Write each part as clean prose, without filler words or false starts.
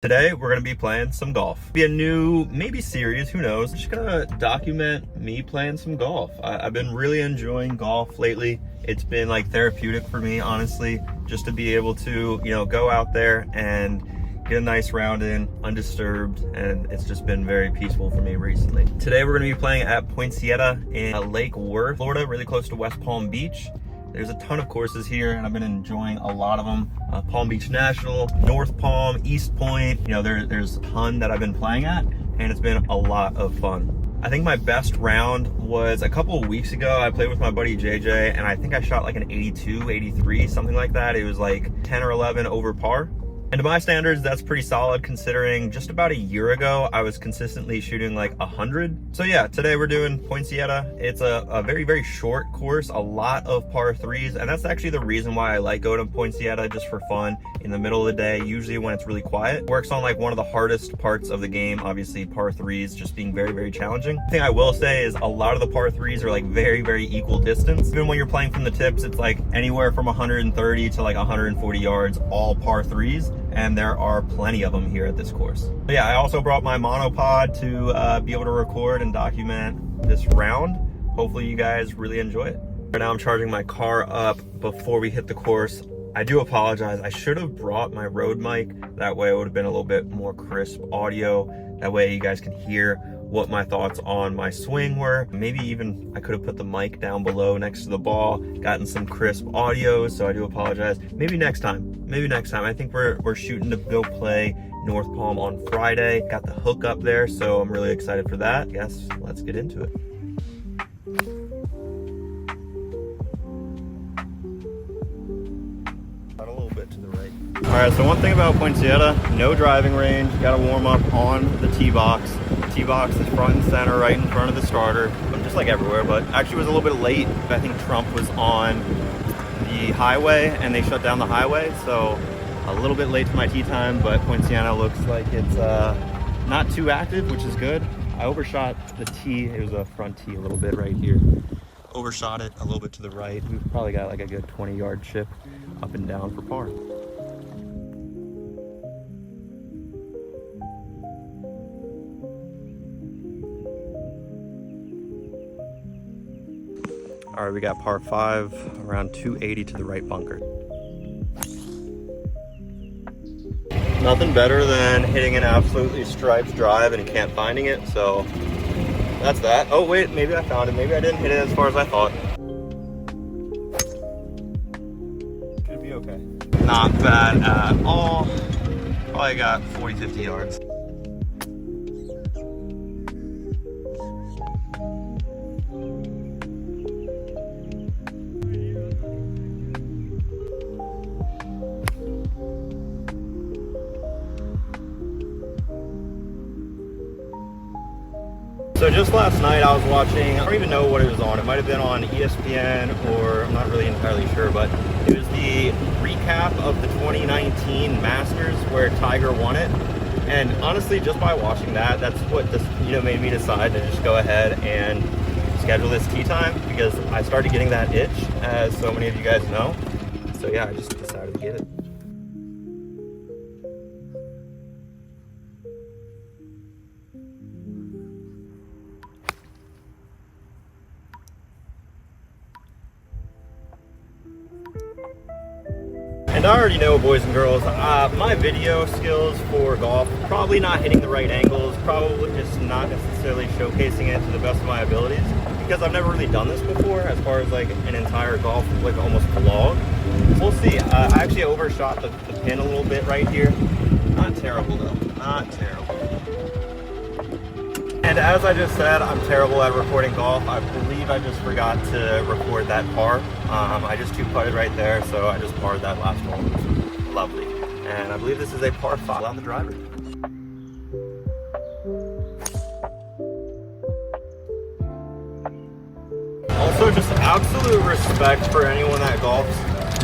Today, we're gonna be playing some golf. Be a new, maybe series, who knows. Just gonna document me playing some golf. I've been really enjoying golf lately. It's been like therapeutic for me, honestly, just to be able to, go out there and get a nice round in, undisturbed, and it's just been very peaceful for me recently. Today, we're gonna be playing at Poinciana in Lake Worth, Florida, really close to West Palm Beach. There's a ton of courses here and I've been enjoying a lot of them. Palm Beach National, North Palm, East Point, there's a ton that I've been playing at and it's been a lot of fun. I think my best round was a couple of weeks ago. I played with my buddy JJ and I think I shot like an 82, 83, something like that. It was like 10 or 11 over par. And to my standards, that's pretty solid considering just about a year ago, I was consistently shooting like 100. So yeah, today we're doing Poinciana. It's a very, very short course, a lot of par threes. And that's actually the reason why I like going to Poinciana, just for fun in the middle of the day, usually when it's really quiet. Works on like one of the hardest parts of the game, obviously par threes, just being very, very challenging. The thing I will say is a lot of the par threes are like very, very equal distance. Even when you're playing from the tips, it's like anywhere from 130 to like 140 yards, all par threes. And there are plenty of them here at this course. But yeah, I also brought my monopod to be able to record and document this round. Hopefully you guys really enjoy it. Right now I'm charging my car up before we hit the course. I do apologize. I should have brought my Rode mic. That way it would have been a little bit more crisp audio. That way you guys can hear what my thoughts on my swing were. Maybe even I could have put the mic down below next to the ball, gotten some crisp audio, so I do apologize. Maybe next time. I think we're shooting to go play North Palm on Friday. Got the hook up there, so I'm really excited for that. I guess let's get into it. A little bit to the right. All right, so one thing about Poinciana, no driving range. You gotta warm up on the tee box. The tee box is front and center, right in front of the starter, just like everywhere, but actually was a little bit late. I think Trump was on the highway and they shut down the highway, so a little bit late to my tee time, but Poinciana looks like it's not too active, which is good. I overshot the tee. It was a front tee a little bit right here. Overshot it a little bit to the right. We've probably got like a good 20-yard chip up and down for par. All right, we got par 5, around 280 to the right bunker. Nothing better than hitting an absolutely striped drive and can't finding it, so that's that. Oh wait, maybe I found it. Maybe I didn't hit it as far as I thought. Should be okay. Not bad at all. Probably got 40, 50 yards. So just last night I was watching, I don't even know what it was on. It might have been on ESPN or I'm not really entirely sure, but it was the recap of the 2019 Masters where Tiger won it. And honestly, just by watching that, that's what this, made me decide to just go ahead and schedule this tee time, because I started getting that itch, as so many of you guys know. So yeah, I just decided to get it. And I already know, boys and girls, my video skills for golf, probably not hitting the right angles, probably just not necessarily showcasing it to the best of my abilities, because I've never really done this before as far as like an entire golf, like almost vlog. We'll see. I actually overshot the pin a little bit right here. Not terrible though, not terrible. And as I just said, I'm terrible at recording golf. I believe I just forgot to record that par. I just two-putted right there, so I just parred that last one. Lovely. And I believe this is a par 5 on the driver. Also, just absolute respect for anyone that golfs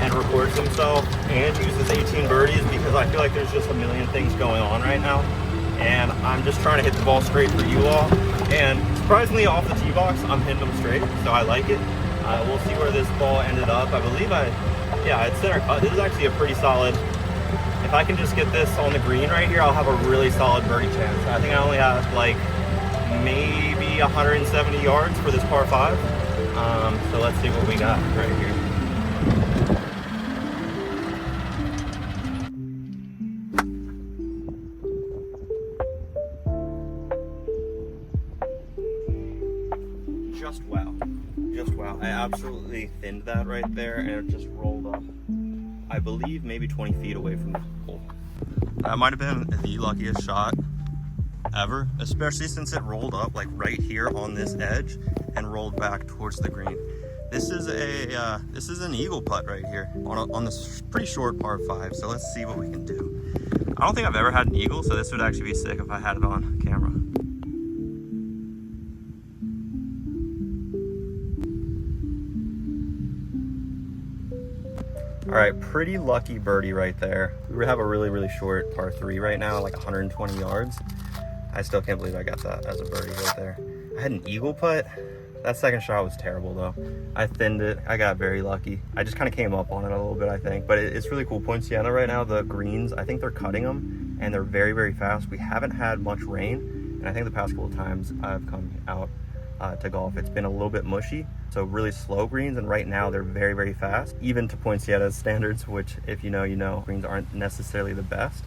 and records himself and uses 18 birdies, because I feel like there's just a million things going on right now. And I'm just trying to hit the ball straight for you all. And surprisingly, off the tee box, I'm hitting them straight, so I like it. We'll see where this ball ended up. I believe it's center cut. This is actually a pretty solid if I can just get this on the green right here, I'll have a really solid birdie chance. I think I only have like maybe 170 yards for this par 5. So let's see what we got right here. Just wow. Just wow. I absolutely thinned that right there, and it just rolled up, I believe, maybe 20 feet away from the hole. That might have been the luckiest shot ever, especially since it rolled up like right here on this edge and rolled back towards the green. This is an eagle putt right here on this pretty short par 5. So let's see what we can do. I don't think I've ever had an eagle, so this would actually be sick if I had it on camera. All right, pretty lucky birdie right there. We have a really short par 3 right now, like 120 yards. I still can't believe I got that as a birdie right there. I had an eagle putt. That second shot was terrible though. I thinned it. I got very lucky. I just kind of came up on it a little bit, I think. But it's really cool. Poinciana right now, the greens, I think they're cutting them, and they're very fast. We haven't had much rain, and I think the past couple of times I've come out to golf, it's been a little bit mushy. So really slow greens, and right now they're very fast, even to Poinciana's standards, which if you know, you know. Greens aren't necessarily the best,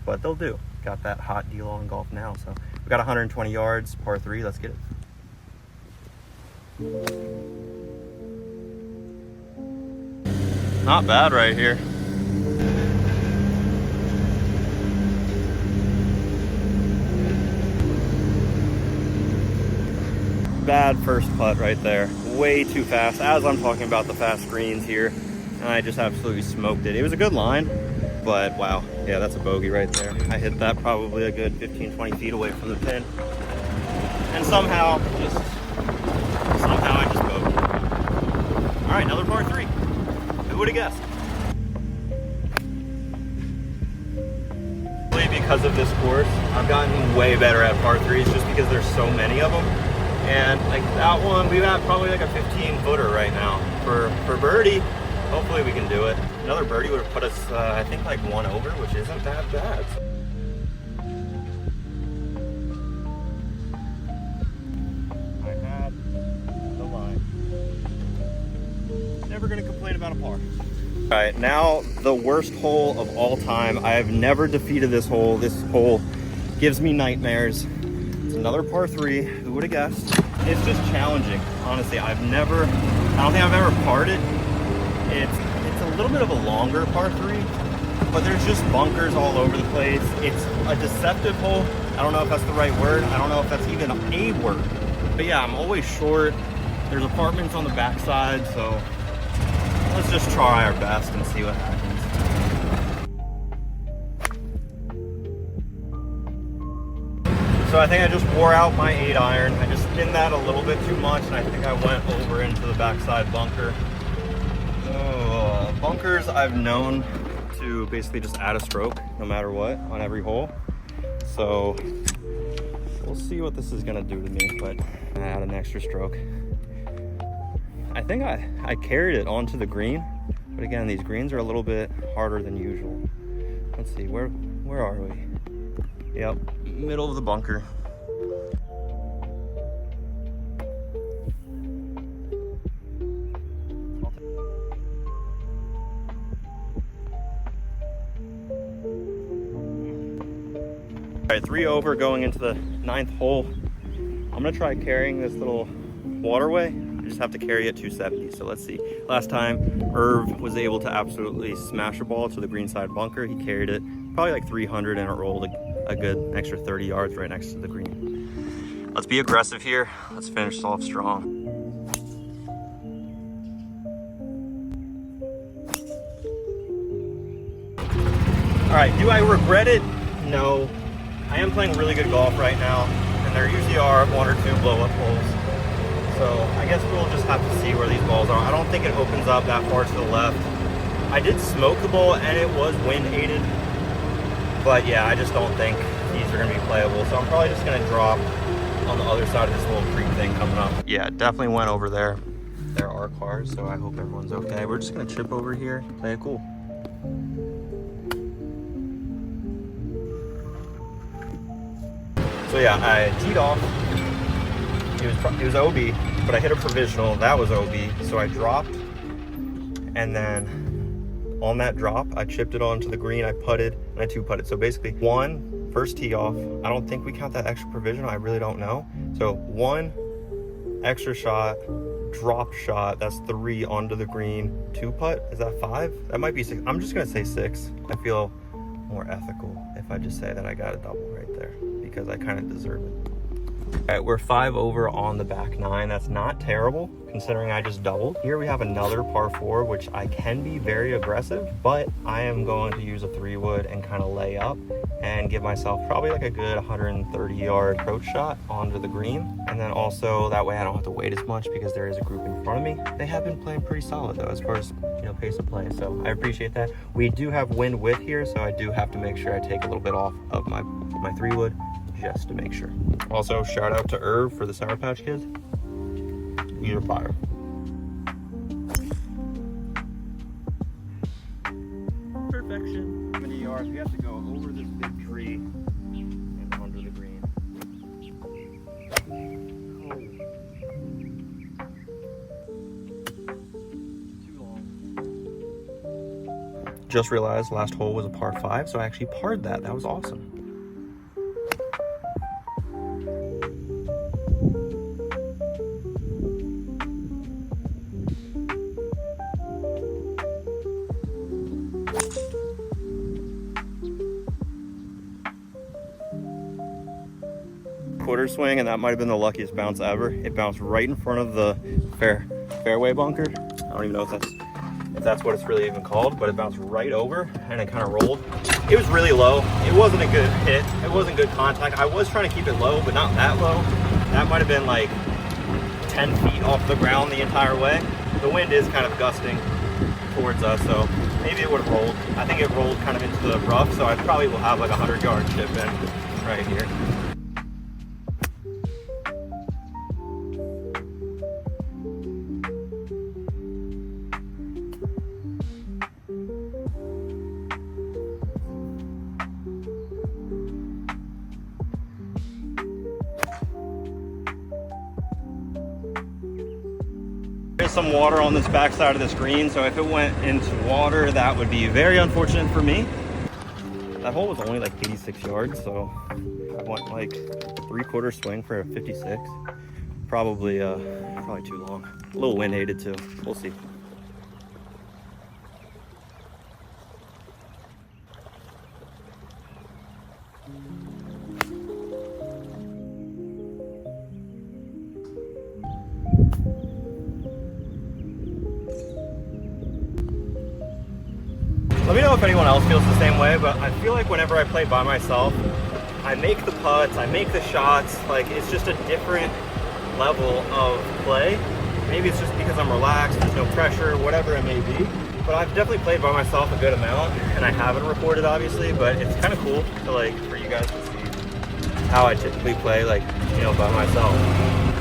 but they'll do. Got that hot deal on golf now. So we got 120 yards, par 3, let's get it. Not bad right here. Bad first putt right there. Way too fast, as I'm talking about the fast greens here. And I just absolutely smoked it. It was a good line, but wow. Yeah, that's a bogey right there. I hit that probably a good 15-20 feet away from the pin. And somehow I just bogeyed. All right, another par 3. Who would have guessed? Because of this course, I've gotten way better at par 3s just because there's so many of them. And like that one, we've got probably like a 15-footer right now for birdie. Hopefully we can do it. Another birdie would have put us, I think, like 1 over, which isn't that bad. I had the line. Never gonna complain about a par. All right, now the worst hole of all time. I have never defeated this hole. This hole gives me nightmares. It's another par 3. Who would have guessed? It's just challenging, honestly. I don't think I've ever parred it. It's a little bit of a longer par 3, but there's just bunkers all over the place. It's a deceptive hole. I don't know if that's the right word. I don't know if that's even a word. But yeah, I'm always short. There's apartments on the backside, so let's just try our best and see what happens. So I think I just wore out my 8-iron. I just spinned that a little bit too much, and I think I went over into the backside bunker. Bunkers I've known to basically just add a stroke no matter what on every hole. So we'll see what this is gonna do to me, but I add an extra stroke. I think I carried it onto the green, but again, these greens are a little bit harder than usual. Let's see, where are we? Yep, middle of the bunker. All right, 3 over going into the 9th hole. I'm gonna try carrying this little waterway. I just have to carry it 270, so let's see. Last time, Irv was able to absolutely smash a ball to the green side bunker. He carried it probably like 300, and it rolled a good extra 30 yards right next to the green. Let's be aggressive here. Let's finish off strong. All right, do I regret it? No. I am playing really good golf right now, and there usually are 1 or 2 blow-up holes. So I guess we'll just have to see where these balls are. I don't think it opens up that far to the left. I did smoke the ball, and it was wind-aided. But yeah, I just don't think these are gonna be playable. So I'm probably just gonna drop on the other side of this little creek thing coming up. Yeah, definitely went over there. There are cars, so I hope everyone's okay. We're just gonna chip over here, play it cool. So yeah, I teed off. It was OB, but I hit a provisional. That was OB. So I dropped, and then on that drop, I chipped it onto the green. I putted, and I two putted. So basically, one first tee off. I don't think we count that extra provisional. I really don't know. So one extra shot, drop shot. That's 3 onto the green. 2 putt. Is that 5? That might be 6. I'm just gonna say 6. I feel more ethical if I just say that I got a double right there, because I kind of deserve it. All right, we're 5 over on the back 9. That's not terrible considering I just doubled. Here we have another par 4, which I can be very aggressive, but I am going to use a 3-wood and kind of lay up and give myself probably like a good 130-yard approach shot onto the green. And then also that way I don't have to wait as much because there is a group in front of me. They have been playing pretty solid though as far as, you know, pace of play. So I appreciate that. We do have wind width here, so I do have to make sure I take a little bit off of my 3-wood just to make sure. Also, shout out to Irv for the Sour Patch Kids. You're fire. Perfection. 70 yards. We have to go over this big tree and under the green. Too long. Just realized last hole was a par 5, so I actually parred that. That was awesome. Quarter swing, and that might have been the luckiest bounce ever. It bounced right in front of the fairway bunker. I don't even know if that's what it's really even called, but it bounced right over and it kind of rolled. It was really low. It wasn't a good hit. It wasn't good contact. I was trying to keep it low, but not that low. That might have been like 10 feet off the ground the entire way. The wind is kind of gusting towards us, so maybe it would have rolled. I think it rolled kind of into the rough, so I probably will have like a 100-yard chip in right here. There's some water on this backside of the screen, so if it went into water, that would be very unfortunate for me. That hole was only like 86 yards, so I went like 3/4 swing for a 56. Probably too long. A little wind aided too. We'll see. Let me know if anyone else feels the same way, but I feel like whenever I play by myself, I make the putts, I make the shots, like it's just a different level of play. Maybe it's just because I'm relaxed, there's no pressure, whatever it may be. But I've definitely played by myself a good amount, and I haven't recorded obviously, but it's kind of cool to for you guys to see how I typically play, by myself.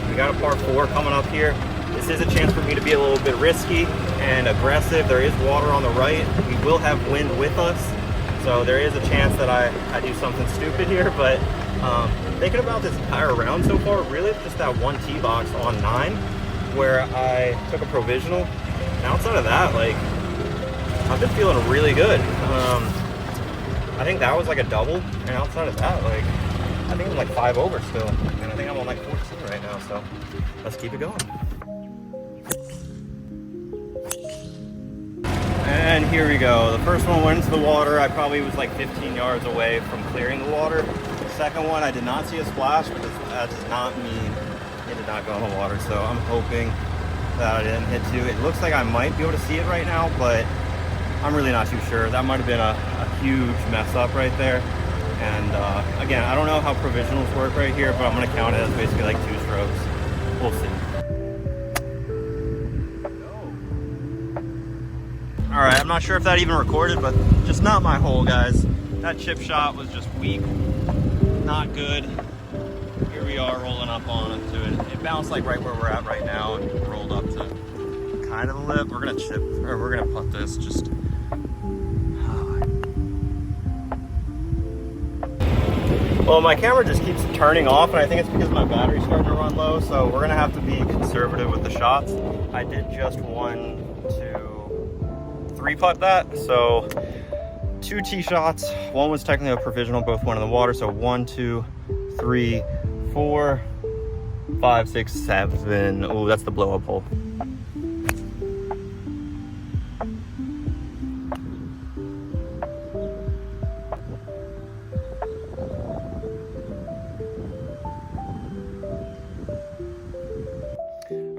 We got a par 4 coming up here. This is a chance for me to be a little bit risky and aggressive. There is water on the right. We will have wind with us, so there is a chance that I do something stupid here, but thinking about this entire round so far, really it's just that one tee box on 9 where I took a provisional. And outside of that, I've been feeling really good. I think that was like a double, and outside of that, I think I'm 5 over still, and I think I'm on 14 right now, so let's keep it going. And here we go. The first one went into the water. I probably was 15 yards away from clearing the water. The second one, I did not see a splash, but that does not mean it did not go in the water. So I'm hoping that I didn't hit 2. It looks like I might be able to see it right now, but I'm really not too sure. That might have been a huge mess up right there. And again, I don't know how provisionals work right here, but I'm going to count it as basically 2 strokes. We'll see. All right, I'm not sure if that even recorded, but just not my hole, guys. That chip shot was just weak, not good. Here we are rolling up onto it. It bounced right where we're at right now and rolled up to kind of the lip. We're gonna chip, or we're gonna putt this just. Well, my camera just keeps turning off, and I think it's because my battery's starting to run low, so we're gonna have to be conservative with the shots. I did just 1, 2, 3 putt that, so 2 tee shots. One was technically a provisional, both went in the water, so 1, 2, 3, 4, 5, 6, 7. Oh, that's the blow up hole.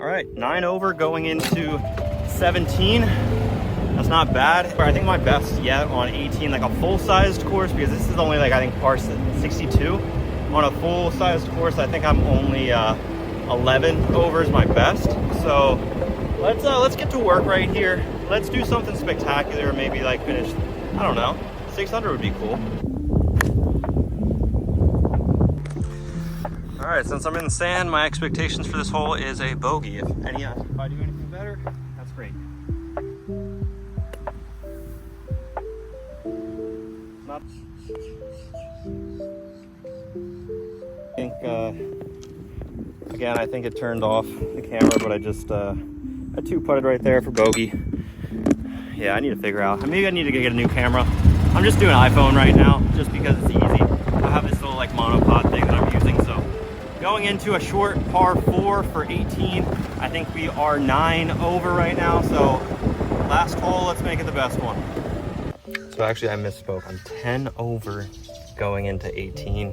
All right, 9 over going into 17. That's not bad. I think my best yet on 18, like a full-sized course, because this is only like, I think par 62. On a full-sized course, I think I'm only 11 over is my best. So let's get to work right here. Let's do something spectacular, maybe like finish, I don't know, 600 would be cool. All right, since I'm in the sand, my expectations for this hole is a bogey. If I do anything better, that's great. Not. I think it turned off the camera, but I just I 2-putted right there for bogey. Yeah, I need to figure out. Maybe I need to get a new camera. I'm just doing iPhone right now, just because it's easy. I have this little like monopod thing that I'm using, so. Going into a short par 4 for 18. I think we are 9 over right now, so last hole, let's make it the best one. So actually I misspoke. I'm 10 over going into 18.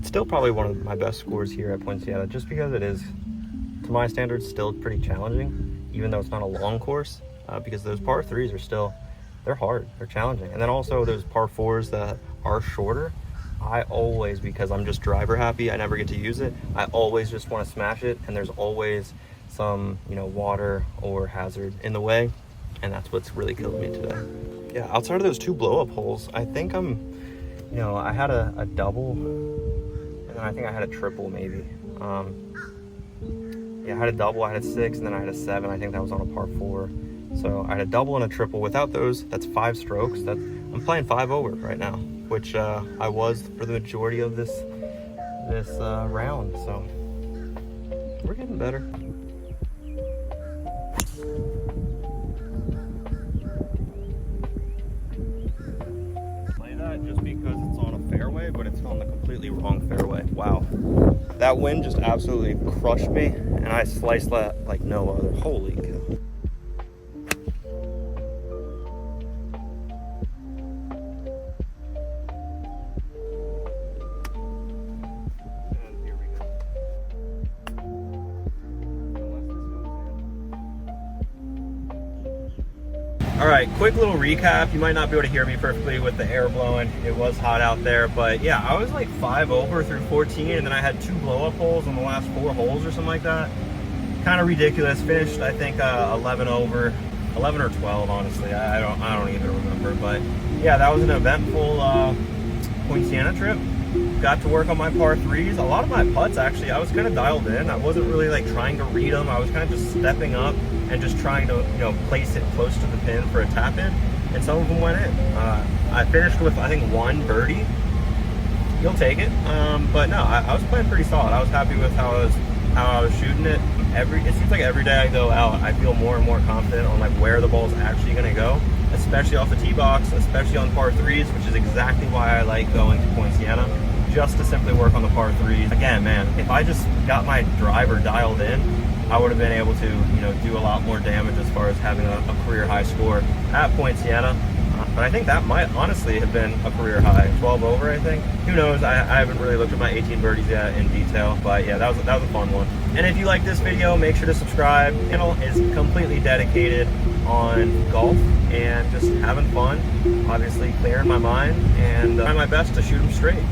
It's still probably one of my best scores here at Poinciana, just because it is, to my standards, still pretty challenging, even though it's not a long course, because those par 3s are still, they're hard, they're challenging. And then also those par 4s that are shorter, I always, because I'm just driver happy, I never get to use it, I always just want to smash it, and there's always some, you know, water or hazard in the way, and that's what's really killed me today. Yeah, outside of those 2 blow-up holes, I think I'm, you know, I had a double, and then I think I had a triple maybe. Yeah, I had a double, I had a 6, and then I had a 7, I think that was on a par 4. So I had a double and a triple. Without those, that's 5 strokes. I'm playing 5 over right now, which I was for the majority of this round. So we're getting better. Play that just because it's on a fairway, but it's on the completely wrong fairway. Wow, that wind just absolutely crushed me, and I sliced that like no other. Holy cow. All right, quick little recap. You might not be able to hear me perfectly with the air blowing. It was hot out there, but yeah, I was like 5 over through 14, and then I had 2 blow-up holes on the last 4 holes or something like that. Kind of ridiculous. Finished, I think, 11 over, 11 or 12, honestly. I don't even remember, but yeah, that was an eventful Poinciana trip. Got to work on my par 3s. A lot of my putts, actually, I was kind of dialed in. I wasn't really like trying to read them. I was kind of just stepping up and just trying to, you know, place it close to the pin for a tap in, and some of them went in. I finished with, I think, 1 birdie. You'll take it. But no, I was playing pretty solid. I was happy with how I was shooting it. It seems like every day I go out, I feel more and more confident on like where the ball's actually going to go, especially off the tee box, especially on par 3s, which is exactly why I like going to Poinciana, just to simply work on the par 3s. Again, man, if I just got my driver dialed in, I would have been able to, you know, do a lot more damage as far as having a career high score at Poinciana. But I think that might honestly have been a career high, 12 over, I think. Who knows? I haven't really looked at my 18 birdies yet in detail, but yeah, that was a fun one. And if you like this video, make sure to subscribe. The channel is completely dedicated on golf and just having fun, obviously clearing my mind, and trying my best to shoot them straight.